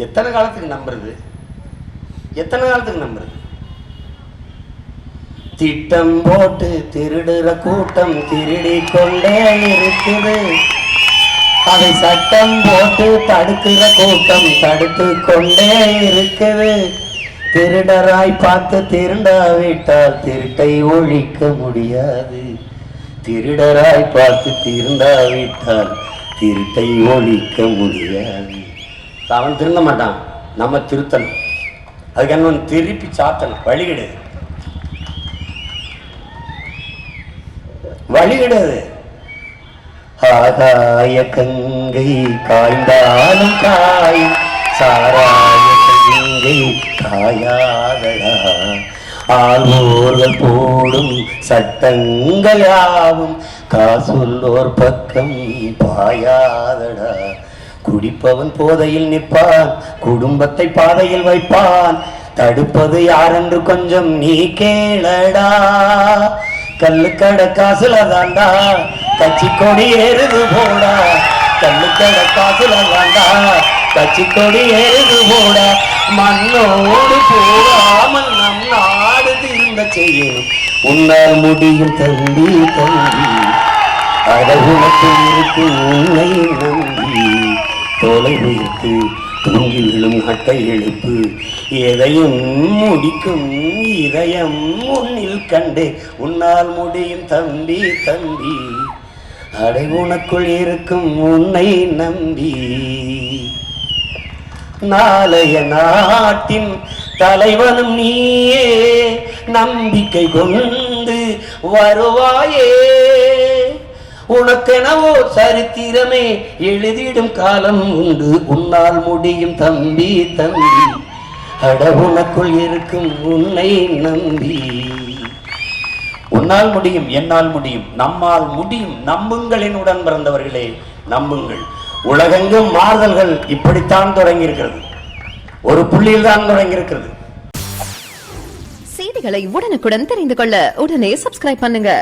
எத்தனை காலத்துக்கு நம்புறது? எத்தனை காலத்துக்கு நம்புறது? திட்டம் போட்டு திருடுற கூட்டம் திருடி கொண்டே இருக்குது. அதை சட்டம் போட்டு தடுக்கிற கூட்டம் தடுத்து கொண்டே இருக்குது. திருடராய் பார்த்து திருண்டாவிட்டால் திருட்டை ஒழிக்க முடியாது. திருடராய் பார்த்து திருண்டாவிட்டால் திருட்டை ஒழிக்க முடியாது. அவன் திருந்த மாட்டான், நம்ம திருத்தணும். அதுக்கு என்ன திருப்பி சாத்தணும். வழி கிடையாது, வழி கிடையாது. ஆகாய கங்கை காய்ந்தாலும் காயும், சாராய கங்கை காயாதடா. ஆள்வோர்கள் போடும் சட்டங்கள் யாவும் காசுள்ளோர் பக்கம் பாயாதடா. குடிப்பவன் போதையில் நிற்பான், குடும்பத்தை பாதையில் வைப்பான். தடுப்பது யாரென்று கொஞ்சம் நீ கேளடா. கல்லுக்கடை காசுல தாண்டா கட்சி கொடி ஏறுது போடா. கல்லுக்கடை காசுல தாண்டா கட்சி கொடி ஏறுது போடா. மண்ணோடு போடாமல் நம் நாடு திரும்ப செய்யணும். உன்னால் முடியும் தம்பி தம்பி, அழகுணத்தில் இருக்கு உன்னை நம்பி. தோலை உயிர்த்து தூங்கி விழும் அட்டை எழுப்பு, எதையும் முடிக்கும் இதயம் உன்னில் கண்டு. உன்னால் முடியும் தம்பி தம்பி, அடை உனக்குள் இருக்கும் உன்னை நம்பி. நாளைய நாட்டின் தலைவனும் நீயே, நம்பிக்கை கொண்டு வருவாயே. உனக்கெனவோ சரித்திரமே எழுதிடும் காலம் உண்டு. உன்னால் முடியும் தம்பி தம்பி, அட உனக்குள் இருக்கும் உன்னை நம்பி. உன்னால் முடியும், என்னால் முடியும், நம்மால் முடியும். நம்புங்களின் உடன் பிறந்தவர்களே, நம்புங்கள். உலகெங்கும் மாறுதல்கள் இப்படித்தான் தொடங்கி இருக்கிறது. ஒரு புள்ளியில் தான் தொடங்கி இருக்கிறது. செய்திகளை உடனுக்குடன் தெரிந்து கொள்ள உடனே சப்ஸ்கிரைப் பண்ணுங்க.